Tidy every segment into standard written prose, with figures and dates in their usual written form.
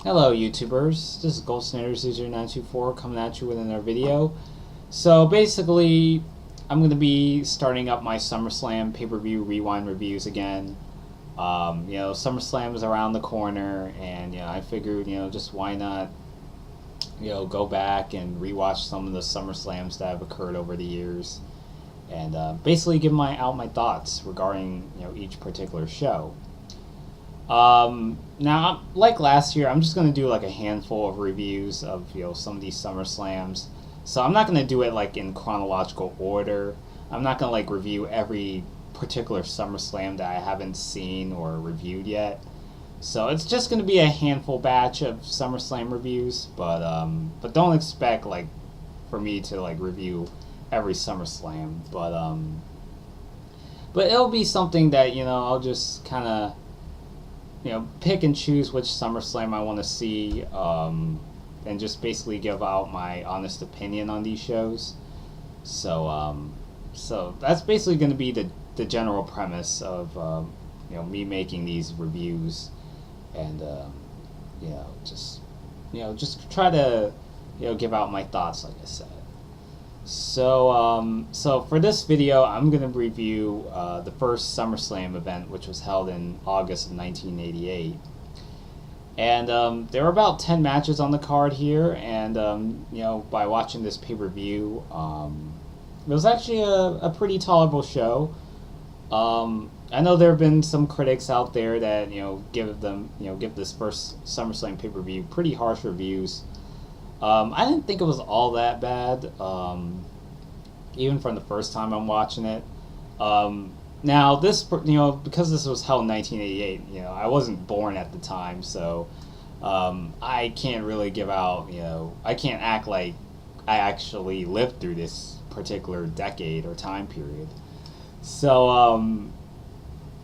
Hello YouTubers, this is Gold Standard 924 coming at you with another video. So basically, I'm going to be starting up my SummerSlam pay-per-view rewind reviews again. SummerSlam is around the corner, and I figured, just why not, go back and rewatch some of the SummerSlams that have occurred over the years, and basically give my thoughts regarding each particular show. Now, like last year, I'm just going to do like a handful of reviews of, some of these SummerSlams. So I'm not going to do it like in chronological order. I'm not going to like review every particular SummerSlam that I haven't seen or reviewed yet. So it's just going to be a handful batch of SummerSlam reviews, but don't expect like for me to like review every SummerSlam, but it'll be something that, I'll just kind of pick and choose which SummerSlam I want to see, and just basically give out my honest opinion on these shows. So that's basically going to be the general premise of me making these reviews, and just try to give out my thoughts, like I said. So for this video, I'm going to review the first SummerSlam event, which was held in August of 1988. And there were about 10 matches on the card here, and by watching this pay-per-view, it was actually a pretty tolerable show. I know there have been some critics out there that give this first SummerSlam pay-per-view pretty harsh reviews. I didn't think it was all that bad, even from the first time I'm watching it. Now, this, because this was held in 1988, I wasn't born at the time, so I can't really give out, I can't act like I actually lived through this particular decade or time period. So,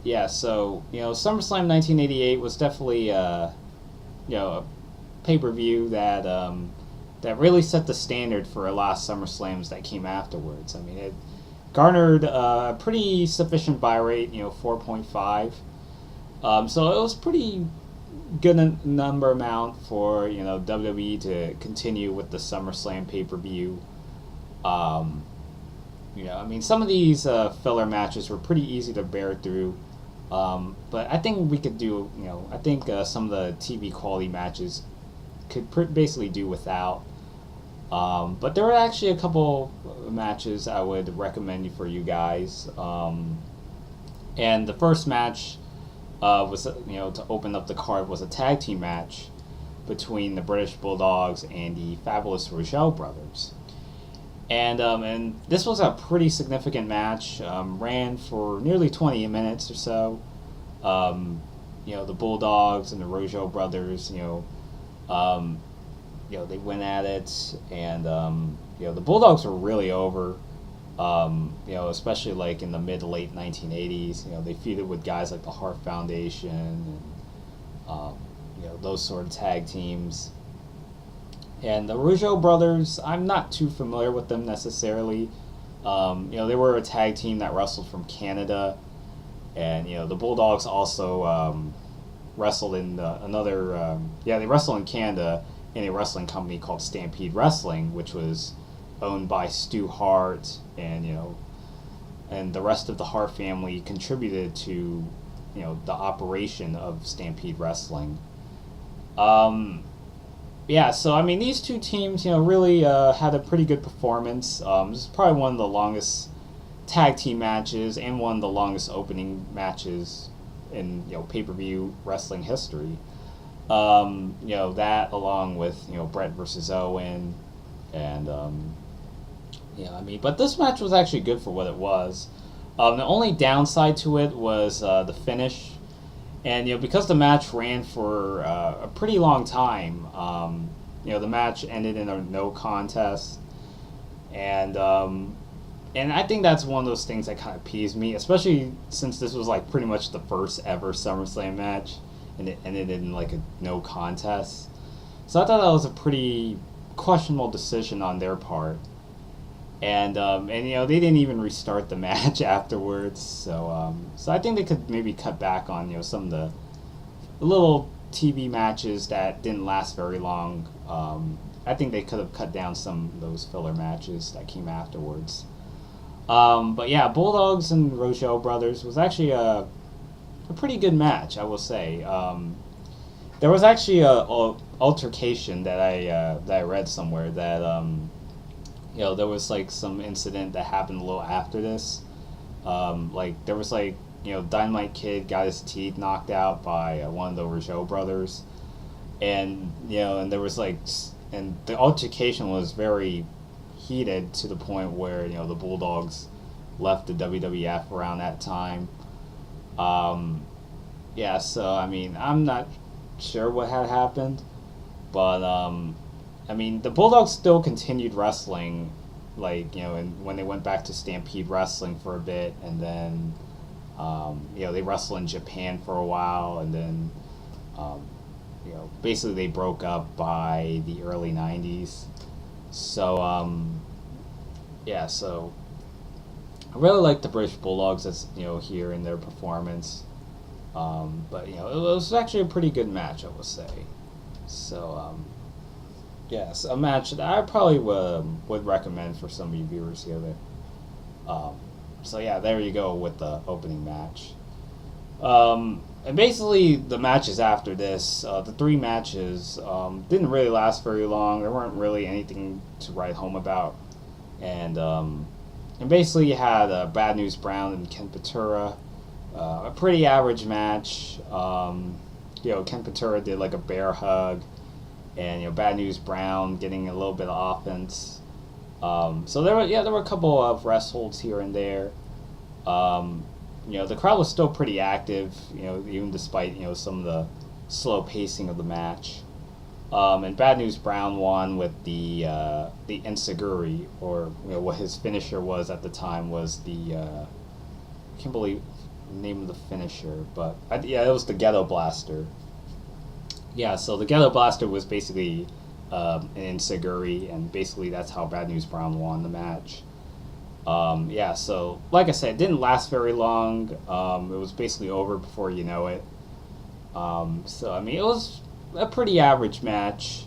SummerSlam 1988 was definitely, a pay-per-view that really set the standard for a lot of SummerSlams that came afterwards. I mean, it garnered a pretty sufficient buy rate, 4.5. So it was pretty good number amount for, WWE to continue with the SummerSlam pay-per-view. Some of these filler matches were pretty easy to bear through. But I think we could do, some of the TV quality matches could basically do without. But there were actually a couple matches I would recommend for you guys. And the first match was, to open up the card, was a tag team match between the British Bulldogs and the Fabulous Rougeau brothers. And this was a pretty significant match. Ran for nearly 20 minutes or so. The Bulldogs and the Rougeau brothers, they went at it, and the Bulldogs were really over. Especially like in the mid to late 1980s. They feuded with guys like the Hart Foundation, and those sort of tag teams. And the Rougeau brothers, I'm not too familiar with them necessarily. They were a tag team that wrestled from Canada, and the Bulldogs also wrestled in they wrestled in Canada in a wrestling company called Stampede Wrestling, which was owned by Stu Hart, and and the rest of the Hart family contributed to the operation of Stampede Wrestling. So these two teams really had a pretty good performance. This is probably one of the longest tag team matches and one of the longest opening matches in pay-per-view wrestling history. That along with Brett versus Owen, and but this match was actually good for what it was. The only downside to it was the finish, and because the match ran for a pretty long time, the match ended in a no contest, and I think that's one of those things that kind of peeves me, especially since this was like pretty much the first ever SummerSlam match, and it ended in like a no contest. So I thought that was a pretty questionable decision on their part. And they didn't even restart the match afterwards. So I think they could maybe cut back on some of the little TV matches that didn't last very long. I think they could have cut down some of those filler matches that came afterwards. But yeah, Bulldogs and Rochelle Brothers was actually a pretty good match, I will say. There was actually a altercation that I read somewhere that there was like some incident that happened a little after this. Like there was like Dynamite Kid got his teeth knocked out by one of the Rougeau brothers, and and there was and the altercation was very heated to the point where the Bulldogs left the WWF around that time. Yeah, so I mean I'm not sure what had happened, but I mean the Bulldogs still continued wrestling, and when they went back to Stampede Wrestling for a bit, and then they wrestled in Japan for a while, and then basically they broke up by the early '90s. So yeah, so I really like the British Bulldogs as here in their performance. But it was actually a pretty good match, I would say. So yes, a match that I probably would recommend for some of you viewers here. So yeah, there you go with the opening match. And basically the matches after this, the three matches, didn't really last very long. There weren't really anything to write home about. And basically you had Bad News Brown and Ken Patera. A pretty average match. Ken Patera did like a bear hug, and Bad News Brown getting a little bit of offense. So there were a couple of rest holds here and there. The crowd was still pretty active, even despite some of the slow pacing of the match. And Bad News Brown won with the enziguri, or what his finisher was at the time was the I can't believe the name of the finisher, but it was the Ghetto Blaster. Yeah, so the Ghetto Blaster was basically an enziguri, and basically that's how Bad News Brown won the match. Yeah, so like I said, it didn't last very long. It was basically over before you know it. So I mean, it was a pretty average match.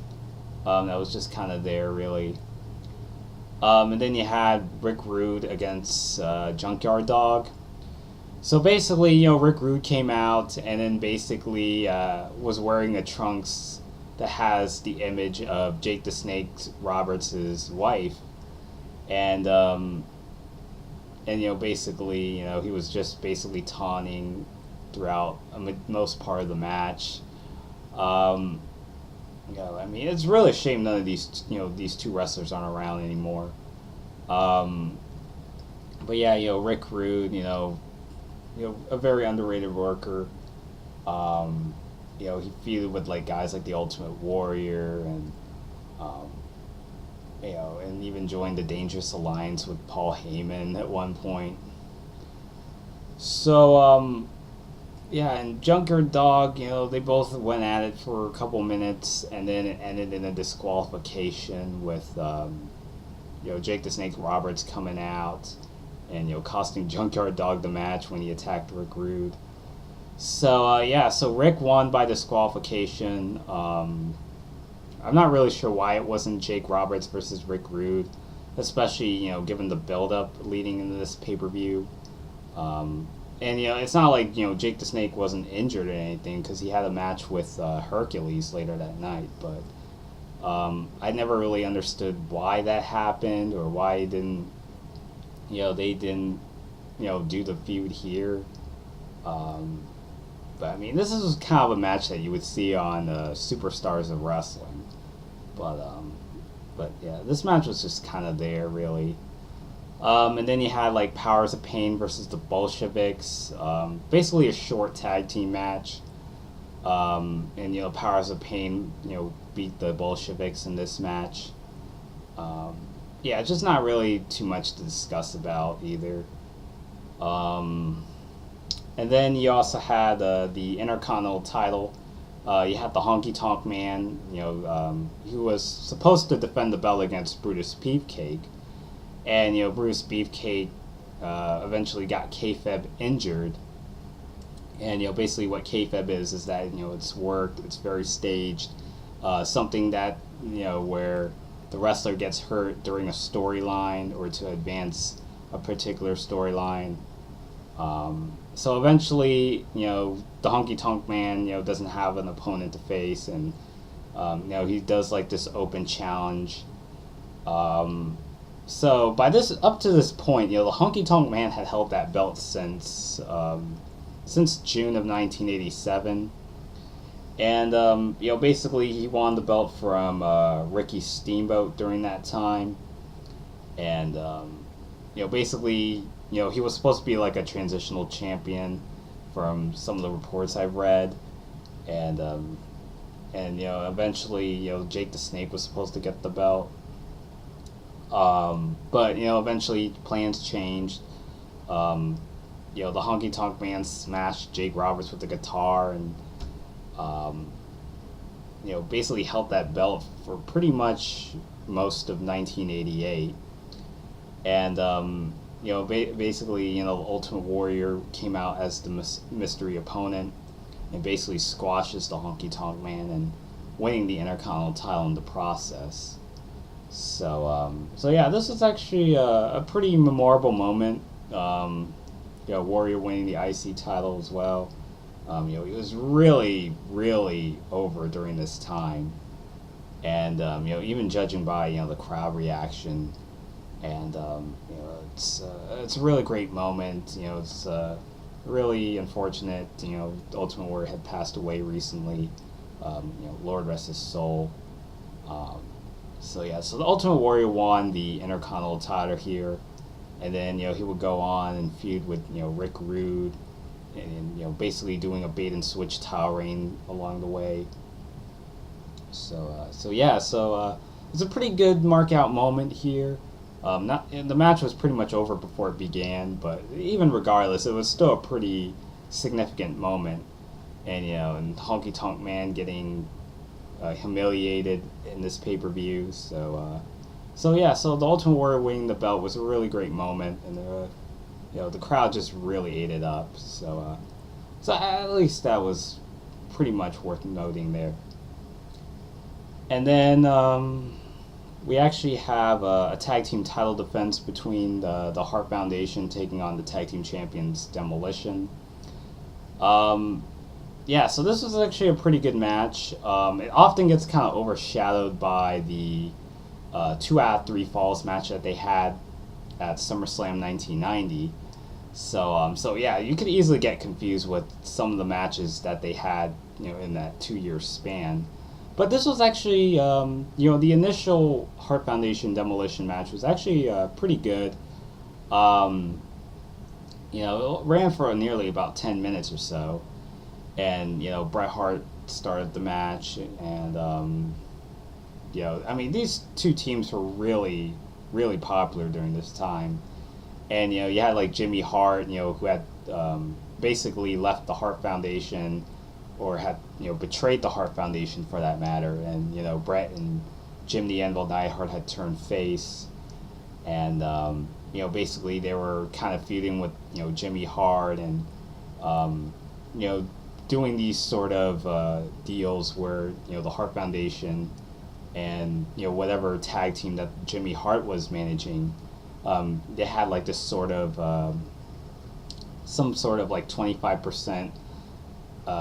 That was just kind of there, really. And then you had Rick Rude against Junkyard Dog. So basically, Rick Rude came out and then basically was wearing a trunks that has the image of Jake the Snake Roberts' wife, and basically, he was just basically taunting throughout most part of the match. I mean, it's really a shame none of these two wrestlers aren't around anymore. But yeah, Rick Rude, a very underrated worker. He feuded with guys like the Ultimate Warrior, and and even joined the Dangerous Alliance with Paul Heyman at one point. So yeah, and Junkyard Dog, they both went at it for a couple minutes, and then it ended in a disqualification with Jake the Snake Roberts coming out and costing Junkyard Dog the match when he attacked Rick Rude. So yeah, so Rick won by disqualification. I'm not really sure why it wasn't Jake Roberts versus Rick Rude, especially given the build-up leading into this pay-per-view. And it's not like Jake the Snake wasn't injured or anything, because he had a match with Hercules later that night. But I never really understood why that happened, or why they didn't do the feud here. But I mean, this is kind of a match that you would see on Superstars of Wrestling. But yeah, this match was just kind of there, really. And then you had Powers of Pain versus the Bolsheviks. Basically a short tag team match. And Powers of Pain beat the Bolsheviks in this match. Yeah, it's just not really too much to discuss about either. And then you also had the Intercontinental Title. You had the Honky Tonk Man, who was supposed to defend the belt against Brutus Beefcake. And, Brutus Beefcake eventually got kayfabe injured. And basically what kayfabe is that it's worked, it's very staged, something that where the wrestler gets hurt during a storyline or to advance a particular storyline. So eventually, the Honky Tonk Man, doesn't have an opponent to face, and he does like this open challenge. So by this up to this point, the Honky Tonk Man had held that belt since June of 1987, and basically he won the belt from Ricky Steamboat during that time, and basically he was supposed to be like a transitional champion from some of the reports I've read, and eventually Jake the Snake was supposed to get the belt. But eventually plans changed. The Honky Tonk Man smashed Jake Roberts with the guitar, and basically held that belt for pretty much most of 1988. And basically the Ultimate Warrior came out as the mystery opponent, and basically squashes the Honky Tonk Man and winning the Intercontinental Title in the process. So yeah, this is actually a pretty memorable moment. Warrior winning the IC title as well. He was really, really over during this time, and even judging by the crowd reaction, and it's a really great moment. It's really unfortunate. The Ultimate Warrior had passed away recently. Lord rest his soul. So the Ultimate Warrior won the Intercontinental title here, and then he would go on and feud with Rick Rude, and basically doing a bait and switch title reign along the way. So it's a pretty good markout moment here. The match was pretty much over before it began, but even regardless, it was still a pretty significant moment, and Honky Tonk Man getting humiliated in this pay-per-view. So the Ultimate Warrior winning the belt was a really great moment, and the crowd just really ate it up. So at least that was pretty much worth noting there. And then we actually have a tag team title defense between the Hart Foundation taking on the tag team champions Demolition. So this was actually a pretty good match. It often gets kind of overshadowed by the 2 out of 3 falls match that they had at SummerSlam 1990. So yeah, you could easily get confused with some of the matches that they had, in that 2-year span. But this was actually, the initial Hart Foundation Demolition match was actually pretty good. It ran for nearly about 10 minutes or so. And Bret Hart started the match, and these two teams were really, really popular during this time. And you had like Jimmy Hart, who had basically left the Hart Foundation, or had betrayed the Hart Foundation for that matter. And Bret and Jim the Anvil Neidhart had turned face, and basically they were kind of feuding with Jimmy Hart, and doing these sort of deals where the Hart Foundation and whatever tag team that Jimmy Hart was managing, they had like this sort of some sort of like 25%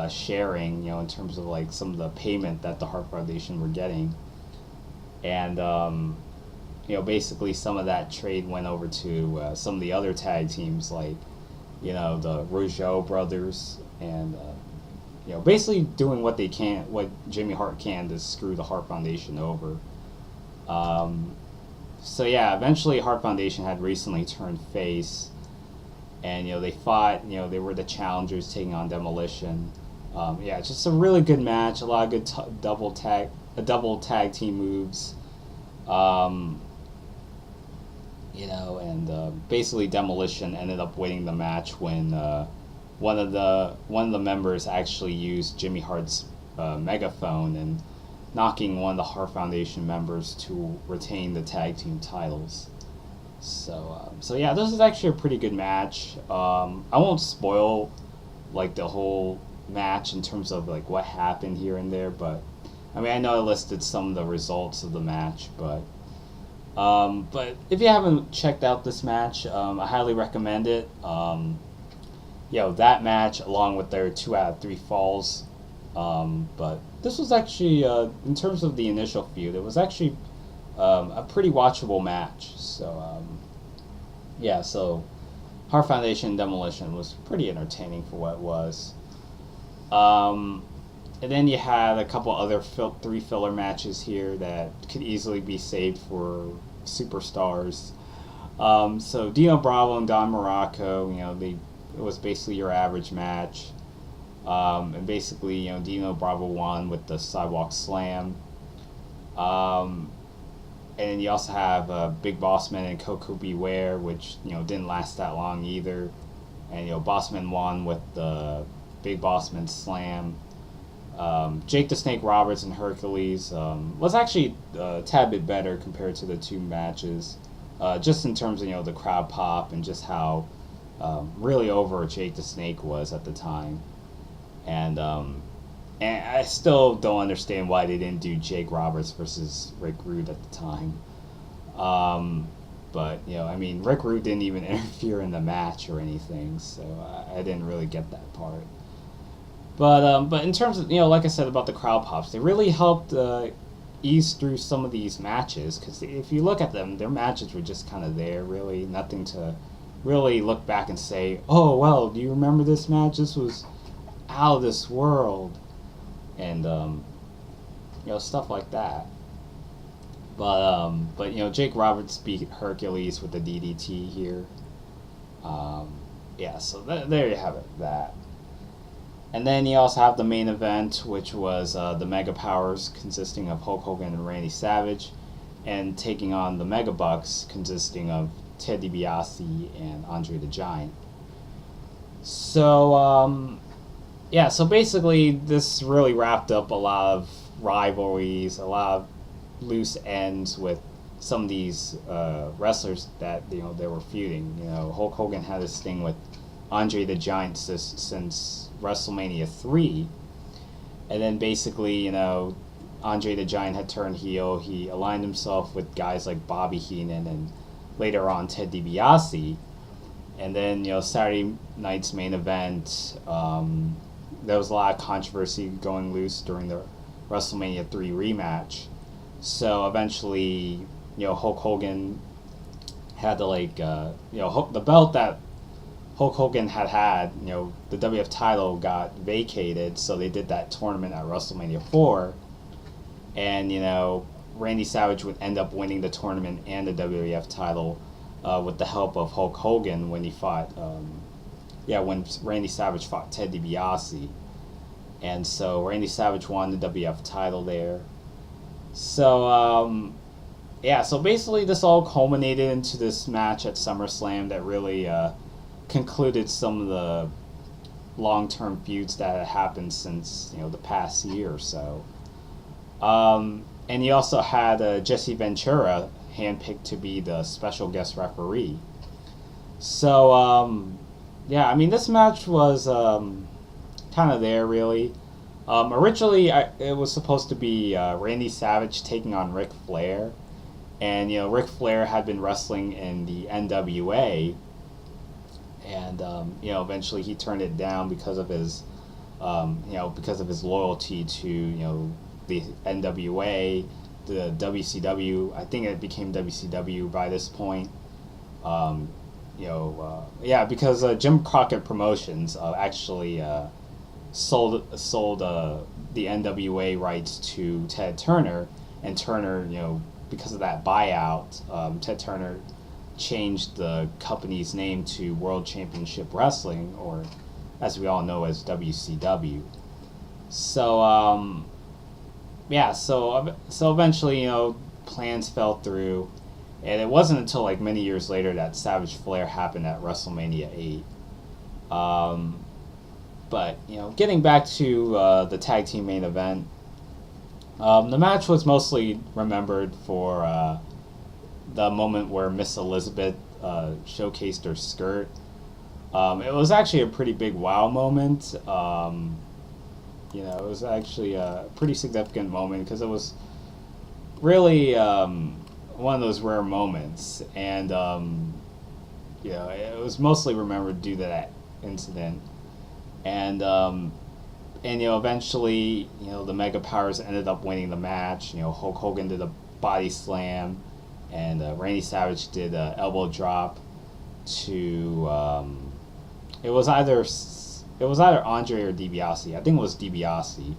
sharing, in terms of like some of the payment that the Hart Foundation were getting, and basically some of that trade went over to some of the other tag teams, like the Rougeau brothers, and basically doing what Jimmy Hart can to screw the Hart Foundation over. Eventually Hart Foundation had recently turned face, and they fought. They were the challengers taking on Demolition. Just a really good match. A lot of good double tag team moves. Basically Demolition ended up winning the match when one of the members actually used Jimmy Hart's megaphone and knocking one of the Hart Foundation members to retain the tag team titles. So yeah, this is actually a pretty good match. I won't spoil like the whole match in terms of like what happened here and there, but I mean I know I listed some of the results of the match, but if you haven't checked out this match, I highly recommend it. That match along with their 2 out of 3 falls. But this was actually, in terms of the initial feud, it was actually a pretty watchable match. So Hart Foundation Demolition was pretty entertaining for what it was. And then you had a couple other 3 filler matches here that could easily be saved for superstars. So Dino Bravo and Don Morocco, it was basically your average match. And basically, Dino Bravo won with the Sidewalk Slam. And you also have Big Bossman and Coco Beware, which didn't last that long either. And Bossman won with the Big Bossman Slam. Jake the Snake Roberts and Hercules was actually a tad bit better compared to the 2 matches, just in terms of the crowd pop and just how really over Jake the Snake was at the time. And I still don't understand why they didn't do Jake Roberts versus Rick Rude at the time. But Rick Rude didn't even interfere in the match or anything, so I didn't really get that part. But in terms of like I said about the crowd pops, they really helped ease through some of these matches, because if you look at them, their matches were just kind of there, really nothing to really look back and say, oh well, do you remember this match? This was out of this world, and stuff like that. But Jake Roberts beat Hercules with the DDT here. So there you have it. That. And then you also have the main event, which was the Mega Powers, consisting of Hulk Hogan and Randy Savage, and taking on the Mega Bucks, consisting of Ted DiBiase and Andre the Giant. So, so basically this really wrapped up a lot of rivalries, a lot of loose ends with some of these wrestlers that they were feuding. Hulk Hogan had this thing with Andre the Giant since WrestleMania 3, and then basically Andre the Giant had turned heel. He aligned himself with guys like Bobby Heenan and later on Ted DiBiase. And then Saturday night's main event, there was a lot of controversy going loose during the WrestleMania 3 rematch. So eventually Hulk Hogan had to the belt that Hulk Hogan had, the WWF title got vacated, so they did that tournament at WrestleMania 4, and Randy Savage would end up winning the tournament and the WWF title with the help of Hulk Hogan when he fought, when Randy Savage fought Ted DiBiase, and so Randy Savage won the WWF title there. So so basically this all culminated into this match at SummerSlam that really concluded some of the long-term feuds that had happened since the past year or so. And you also had Jesse Ventura handpicked to be the special guest referee. So this match was kind of there really. Originally it was supposed to be Randy Savage taking on Ric Flair, and Ric Flair had been wrestling in the NWA. And eventually he turned it down because of his loyalty to the NWA, the WCW. I think it became WCW by this point. Because Jim Crockett Promotions actually sold the NWA rights to Ted Turner, and Turner, because of that buyout, Ted Turner changed the company's name to World Championship Wrestling, or as we all know as WCW. So so eventually plans fell through, and it wasn't until many years later that Savage Flair happened at WrestleMania 8. But getting back to the tag team main event, the match was mostly remembered for the moment where Miss Elizabeth showcased her skirt. It was actually a pretty big wow moment. It was actually a pretty significant moment because it was really one of those rare moments, and it was mostly remembered due to that incident, and eventually, the Mega Powers ended up winning the match. Hulk Hogan did a body slam, and Randy Savage did a elbow drop to it was either Andre or DiBiase. I think it was DiBiase.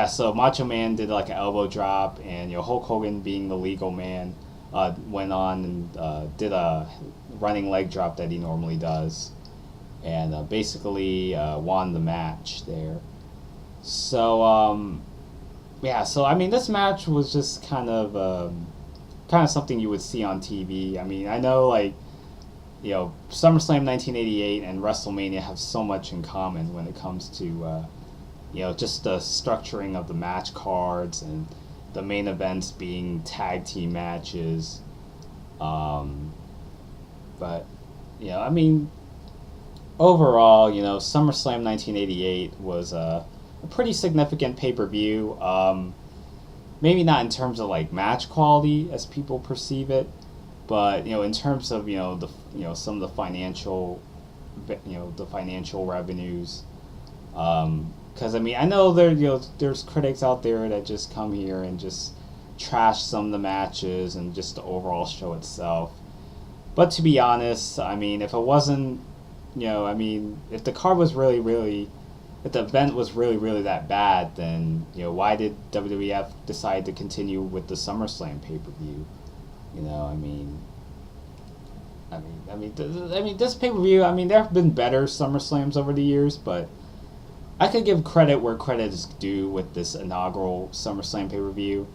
So Macho Man did like an elbow drop, and Hulk Hogan, being the legal man, went on and did a running leg drop that he normally does, and basically won the match there. So so I mean, this match was just kind of something you would see on TV. I mean, I know SummerSlam 1988 and WrestleMania have so much in common when it comes to just the structuring of the match cards and the main events being tag team matches. But I mean, overall, SummerSlam 1988 was a pretty significant pay-per-view. Maybe not in terms of match quality as people perceive it, but in terms of some of the financial revenues. Because I mean, I know there's critics out there that just come here and just trash some of the matches and just the overall show itself. But to be honest, I mean, if it wasn't, if the card was if the event was really that bad, then why did WWF decide to continue with the SummerSlam pay-per-view? This pay-per-view. I mean, there have been better SummerSlams over the years, but I could give credit where credit is due with this inaugural SummerSlam pay-per-view.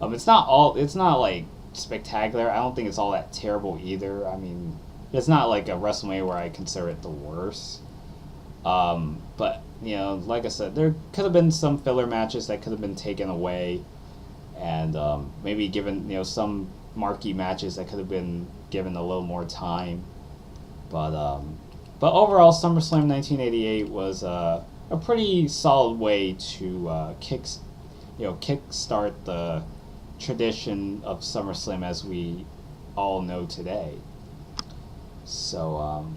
It's not like spectacular. I don't think it's all that terrible either. I mean, it's not like a WrestleMania where I consider it the worst. But like I said, there could have been some filler matches that could have been taken away, and maybe given some marquee matches that could have been given a little more time. But overall, SummerSlam 1988 was a pretty solid way to kickstart the tradition of SummerSlam as we all know today. So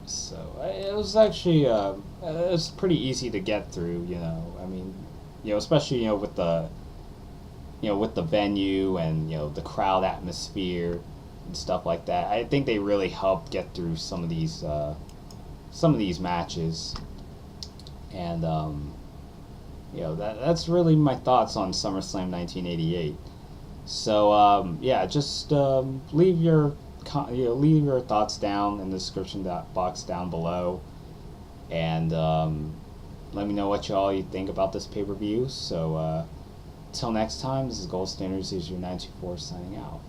it was actually it was pretty easy to get through. I mean, especially with the venue and the crowd atmosphere and stuff like that. I think they really helped get through some of these matches, and that's really my thoughts on SummerSlam 1988. So just leave your thoughts down in the description box down below, and let me know what you think about this pay-per-view. So till next time, this is Gold Standards, is your 924 signing out.